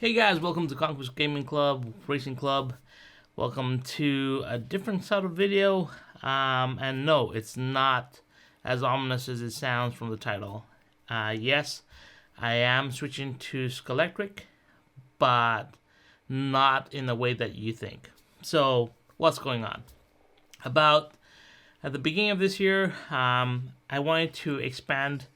Hey guys, welcome to Conquest Gaming Club, Racing Club. Welcome to a different sort of video. And no, it's not as ominous as it sounds from the title. Yes, I am switching to SCALEXTRIC, but not in the way that you think. So, what's going on? At the beginning of this year, I wanted to expand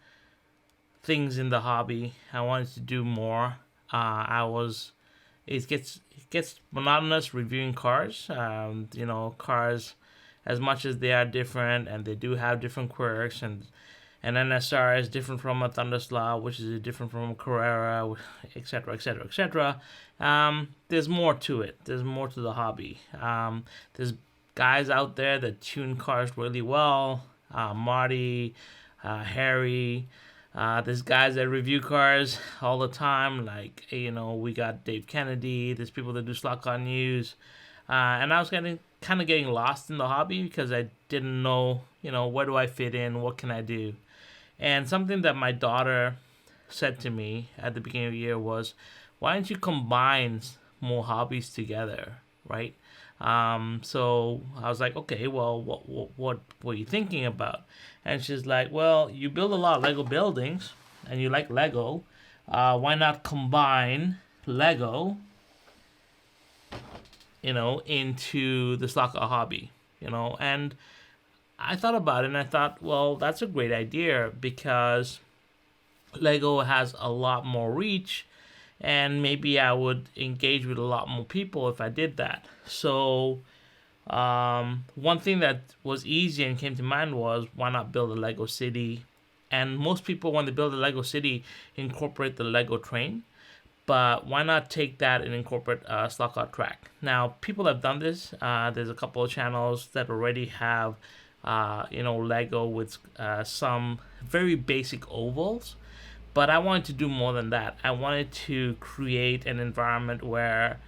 things in the hobby. I wanted to do more. It gets monotonous reviewing cars. Cars, as much as they are different and they do have different quirks, and an NSR is different from a Thunderslot, which is different from a Carrera, etc., etc., etc. There's more to it. There's more to the hobby. There's guys out there that tune cars really well. Marty, Harry. There's guys that review cars all the time, like, we got Dave Kennedy. There's people that do Slotcar news. And I was kind of getting lost in the hobby because I didn't know, where do I fit in? What can I do? And something that my daughter said to me at the beginning of the year was, why don't you combine more hobbies together, right? So I was like, okay, well, what were you thinking about? And she's like, well, you build a lot of Lego buildings, and you like Lego. Why not combine Lego, into the Slotcar hobby, And I thought about it, and I thought, well, that's a great idea because Lego has a lot more reach. And maybe I would engage with a lot more people if I did that. So one thing that was easy and came to mind was, why not build a Lego city? And most people, when they build a Lego city, incorporate the Lego train. But why not take that and incorporate a Slotcar track? Now, people have done this. There's a couple of channels that already have, Lego with some very basic ovals. But I wanted to do more than that. I wanted to create an environment where,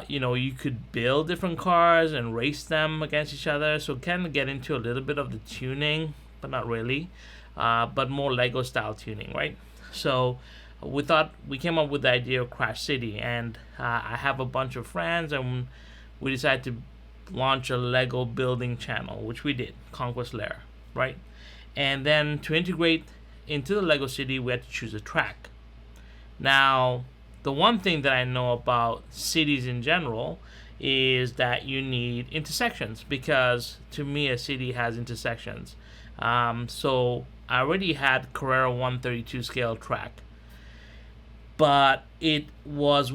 you could build different cars and race them against each other. So kind of get into a little bit of the tuning, but not really, but more Lego style tuning, right? So we came up with the idea of Crash City, and I have a bunch of friends, and we decided to launch a Lego building channel, which we did, Conquest Lair, right? And then to integrate into the Lego city, we had to choose a track. Now, the one thing that I know about cities in general is that you need intersections, because to me a city has intersections. So I already had Carrera 132 scale track, but it was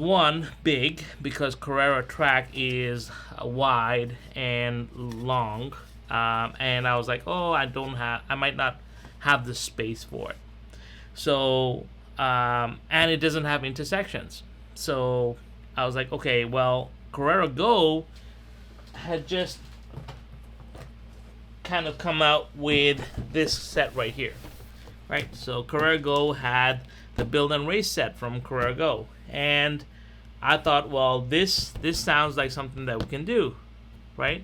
big because Carrera track is wide and long, and I was like, I might not have the space for it. So, and it doesn't have intersections. So I was like, okay, well, Carrera Go had just kind of come out with this set right here, right? So Carrera Go had the build and race set from Carrera Go, and I thought, well, this sounds like something that we can do, right?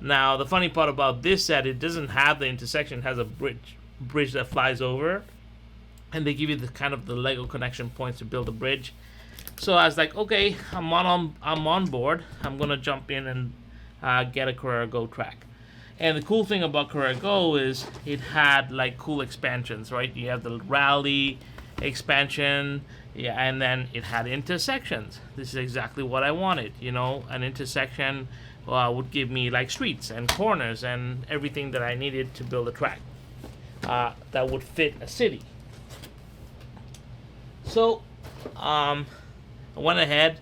Now, the funny part about this set, it doesn't have the intersection. It has a bridge that flies over, and they give you the Lego connection points to build a bridge. So I was like, okay, I'm on board. I'm gonna jump in and get a Carrera Go track. And the cool thing about Carrera Go is it had cool expansions, right? You have the rally expansion, and then it had intersections. This is exactly what I wanted. An intersection would give me streets and corners and everything that I needed to build a track that would fit a city. So I went ahead.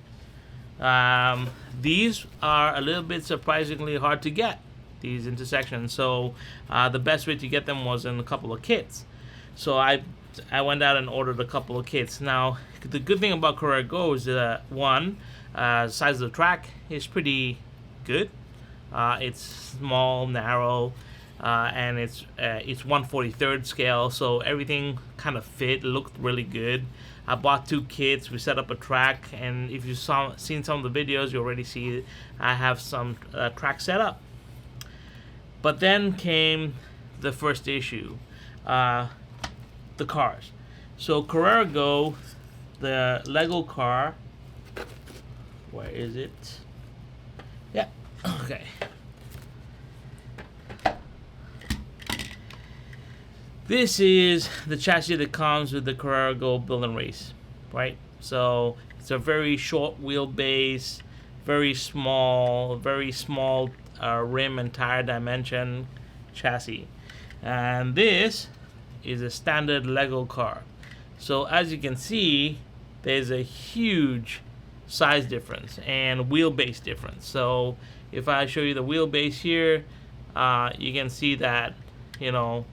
These are a little bit surprisingly hard to get, these intersections. So the best way to get them was in a couple of kits. So I went out and ordered a couple of kits. Now, the good thing about Carrera Go is that size of the track is pretty good. It's small, narrow, and it's 1/43rd scale, so everything kind of looked really good. I bought 2 kits. We set up a track, and if you've seen some of the videos, you already see I have some track set up. But then came the first issue, the cars. So Carrera Go, the Lego car Where is it? Yeah. Okay. This is the chassis that comes with the Carrera Go Build and Race, right? So it's a very short wheelbase, very small rim and tire dimension chassis. And this is a standard Lego car. So as you can see, there's a huge size difference and wheelbase difference. So if I show you the wheelbase here, you can see that, you know,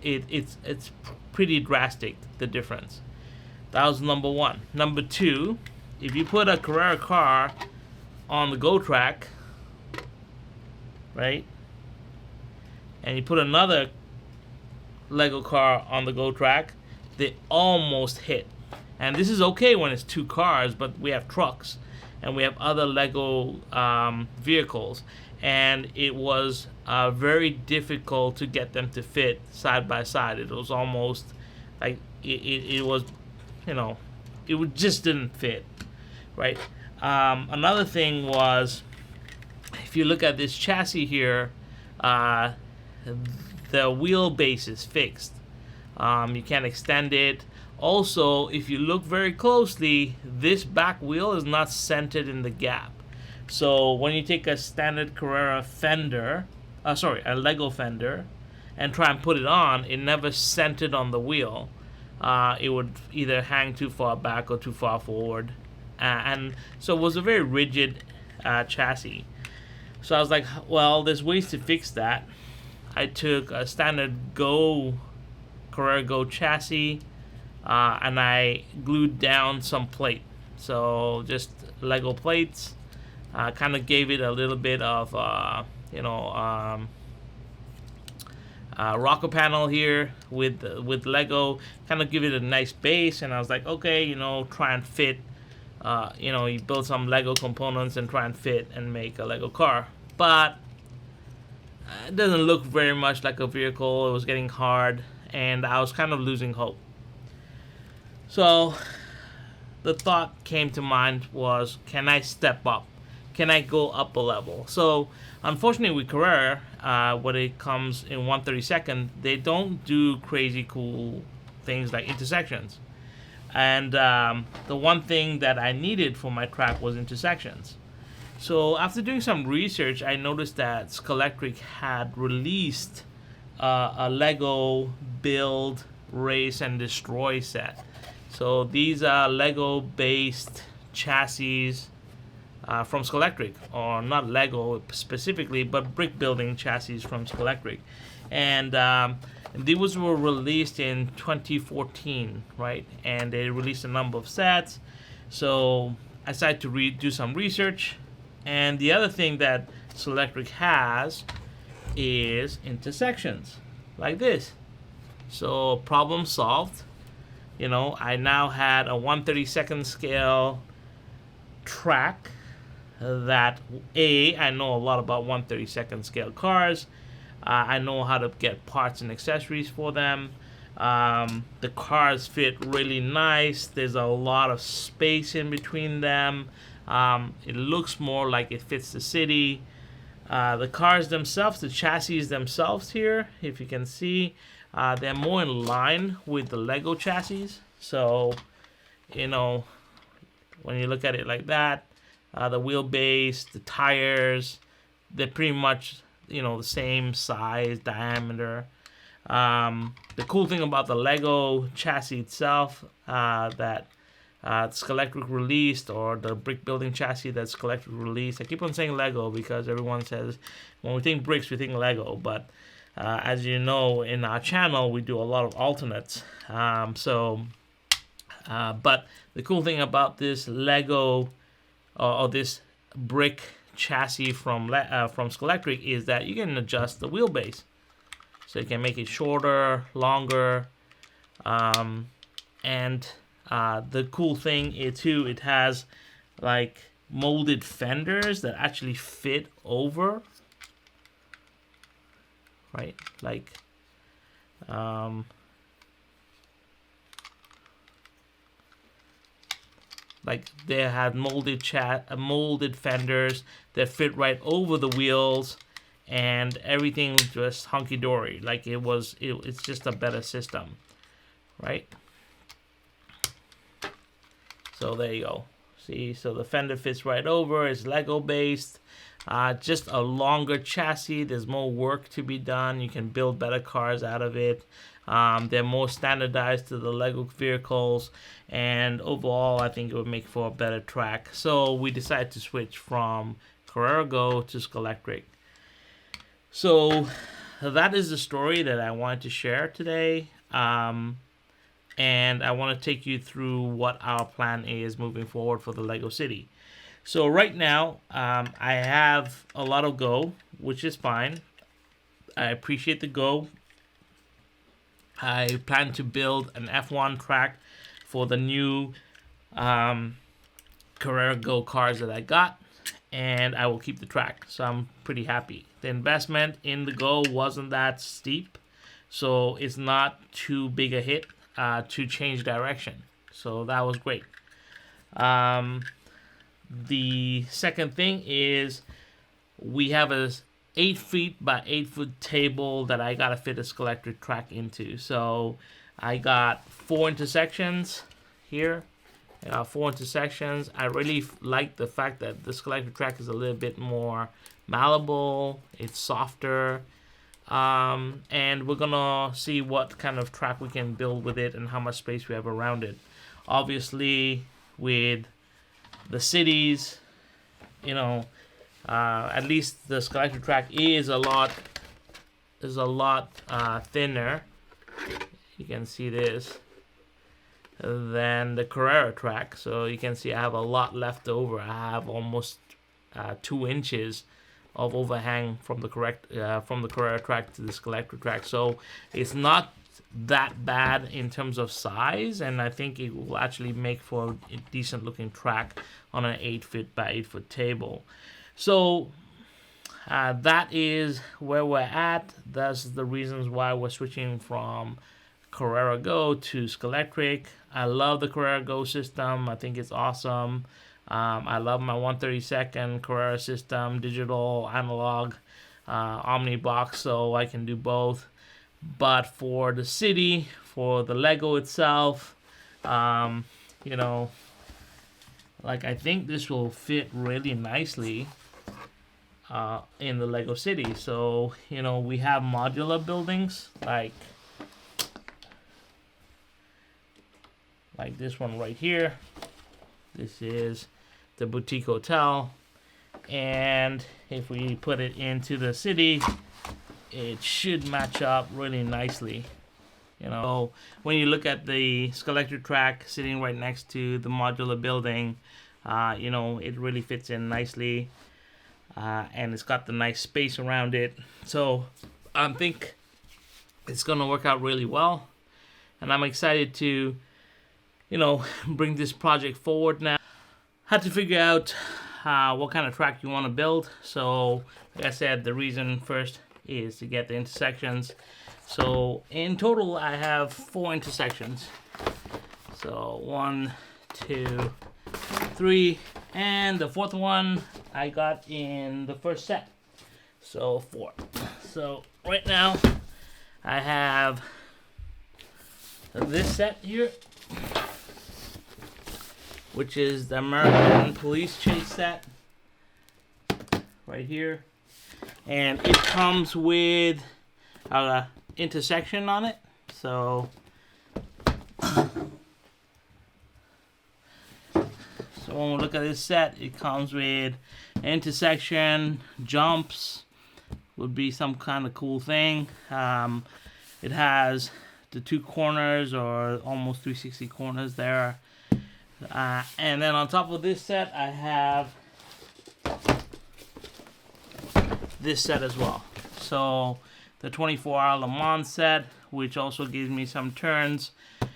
it's pretty drastic, the difference. That was number one. Number two, if you put a Carrera car on the Go track, right, and you put another Lego car on the Go track, they almost hit. And this is okay when it's two cars, but we have trucks and we have other Lego vehicles, and it was very difficult to get them to fit side by side. It was almost like it was, you know, it just didn't fit, right? Another thing was, if you look at this chassis here, the wheelbase is fixed. You can't extend it. Also, if you look very closely, this back wheel is not centered in the gap. So when you take a standard Carrera fender, a Lego fender, and try and put it on, it never centered on the wheel. It would either hang too far back or too far forward. And so it was a very rigid chassis. So I was like, well, there's ways to fix that. I took a standard Carrera Go chassis, and I glued down some plate. So just Lego plates. Kind of gave it a little bit of, rocker panel here with Lego. Kind of give it a nice base. And I was like, okay, try and fit. You build some Lego components and try and fit and make a Lego car. But it doesn't look very much like a vehicle. It was getting hard, and I was kind of losing hope. So the thought came to mind was, can I step up? Can I go up a level? So unfortunately with Carrera, when it comes in 1/32nd, they don't do crazy cool things like intersections. And the one thing that I needed for my track was intersections. So after doing some research, I noticed that SCALEXTRIC had released a Lego Build, Race, and Destroy set. So these are Lego-based chassis from SCALEXTRIC, or not Lego specifically, but brick building chassis from SCALEXTRIC. And these were released in 2014, right? And they released a number of sets. So I decided to do some research. And the other thing that SCALEXTRIC has is intersections, like this. So problem solved. I now had a 1/32nd scale track that I know a lot about 1/32nd scale cars. I know how to get parts and accessories for them. The cars fit really nice. There's a lot of space in between them. It looks more like it fits the city. The cars themselves, the chassis themselves here, if you can see, they're more in line with the Lego chassis. So, when you look at it like that, the wheelbase, the tires, they're pretty much, the same size, diameter. The cool thing about the Lego chassis itself, that SCALEXTRIC released, or the brick building chassis that SCALEXTRIC released. I keep on saying Lego because everyone says when we think bricks, we think Lego. But as you know, in our channel, we do a lot of alternates. But the cool thing about this Lego or this brick chassis from SCALEXTRIC is that you can adjust the wheelbase. So you can make it shorter, longer, and the cool thing is too, it has like molded fenders that actually fit over, right? Like, Like they had molded fenders that fit right over the wheels, and everything was just hunky dory. Like it's just a better system, right? So there you go. See, so the fender fits right over. It's Lego based. Just a longer chassis. There's more work to be done. You can build better cars out of it. They're more standardized to the Lego vehicles, and overall I think it would make for a better track. So we decided to switch from Carrera Go to SCALEXTRIC. So that is the story that I wanted to share today. And I want to take you through what our plan is moving forward for the Lego City. So right now, I have a lot of Go, which is fine. I appreciate the Go. I plan to build an F1 track for the new Carrera Go cars that I got, and I will keep the track. So I'm pretty happy. The investment in the Go wasn't that steep, so it's not too big a hit to change direction. So that was great. The second thing is we have a 8 feet by 8 foot table that I gotta fit a SCALEXTRIC track into. So I got 4 intersections here. I got 4 intersections. I really like the fact that the SCALEXTRIC track is a little bit more malleable. It's softer. And we're gonna see what kind of track we can build with it and how much space we have around it. Obviously, with the cities, you know, at least the SCALEXTRIC track is a lot thinner. You can see this than the Carrera track. So you can see I have a lot left over. I have almost 2 inches of overhang from the Carrera track to the SCALEXTRIC track. So it's not that bad in terms of size, and I think it will actually make for a decent looking track on an 8 foot by 8 foot table. So that is where we're at. That's the reasons why we're switching from Carrera Go to SCALEXTRIC. I love the Carrera Go system. I think it's awesome. I love my 1/32 Carrera system, digital, analog, Omnibox, so I can do both. But for the city, for the Lego itself, you know, like I think this will fit really nicely in the Lego City. So, you know, we have modular buildings like this one right here. This is the boutique hotel, and if we put it into the city, it should match up really nicely. You know, so when you look at the SCALEXTRIC track sitting right next to the modular building, you know, it really fits in nicely, and it's got the nice space around it. So I think it's gonna work out really well, and I'm excited to, you know, bring this project forward now. Had to figure out what kind of track you want to build. So like I said, the reason first is to get the intersections. So in total I have 4 intersections. So 1, 2, 3, and the 4th one I got in the first set. So 4. So right now I have this set here, which is the American Police Chase set right here, and it comes with a intersection on it. So when we look at this set, it comes with intersection, jumps, would be some kind of cool thing. It has the 2 corners, or almost 360 corners there. And then on top of this set, I have this set as well. So the 24-hour Le Mans set, which also gives me some turns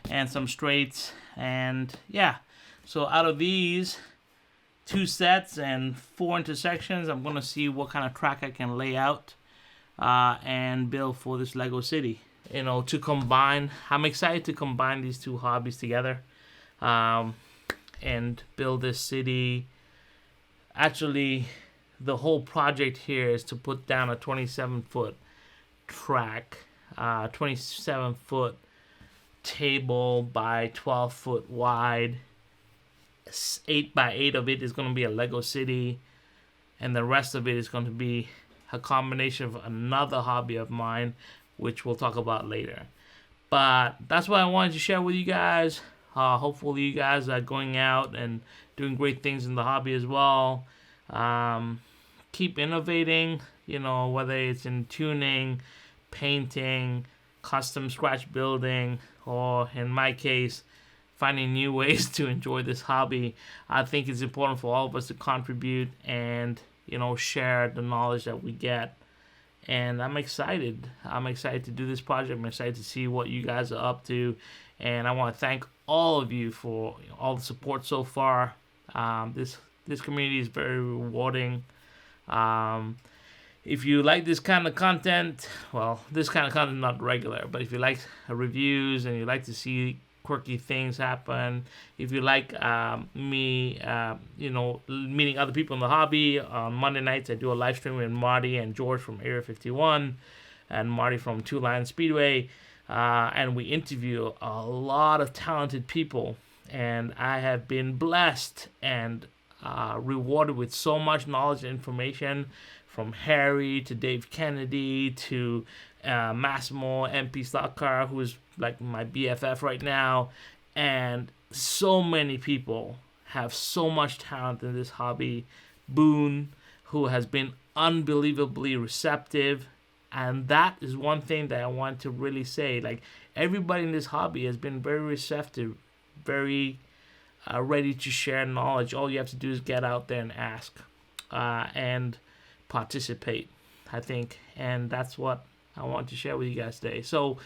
and some straights. And yeah, so out of these 2 sets and 4 intersections, I'm going to see what kind of track I can lay out and build for this Lego City. You know, to combine, I'm excited to combine these 2 hobbies together. and build this city. Actually, the whole project here is to put down a 27-foot track, 27-foot table by 12-foot wide. 8 by 8 of it is going to be a Lego city, and the rest of it is going to be a combination of another hobby of mine, which we'll talk about later. But that's what I wanted to share with you guys. Hopefully you guys are going out and doing great things in the hobby as well. Keep innovating, whether it's in tuning, painting, custom scratch building, or in my case, finding new ways to enjoy this hobby. I think it's important for all of us to contribute and, share the knowledge that we get. And I'm excited. I'm excited to do this project. I'm excited to see what you guys are up to. And I want to thank all of you for all the support so far. This community is very rewarding. If you like this kind of content, well, this kind of content is not regular, but if you like reviews and you like to see quirky things happen, if you like me, meeting other people in the hobby, on Monday nights I do a live stream with Marty and George from Area 51 and Marty from Two Lion Speedway, and we interview a lot of talented people, and I have been blessed and rewarded with so much knowledge and information, from Harry to Dave Kennedy to Massimo MP Slotcar, who is like my BFF right now, and so many people have so much talent in this hobby. Boone, who has been unbelievably receptive, and that is one thing that I want to really say. Like, everybody in this hobby has been very receptive, very ready to share knowledge. All you have to do is get out there and ask and participate, I think, and that's what I want to share with you guys today. So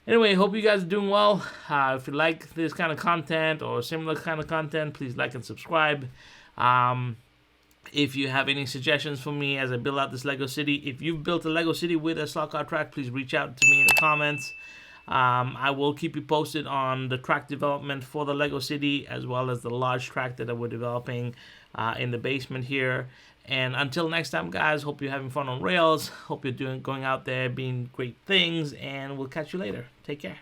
anyway, hope you guys are doing well. If you like this kind of content or similar kind of content, please like and subscribe. If you have any suggestions for me as I build out this Lego city, if you've built a Lego city with a slot car track, please reach out to me in the comments. I will keep you posted on the track development for the Lego city, as well as the large track that we're developing in the basement here. And until next time, guys, hope you're having fun on rails. Hope you're going out there, being great things, and we'll catch you later. Take care.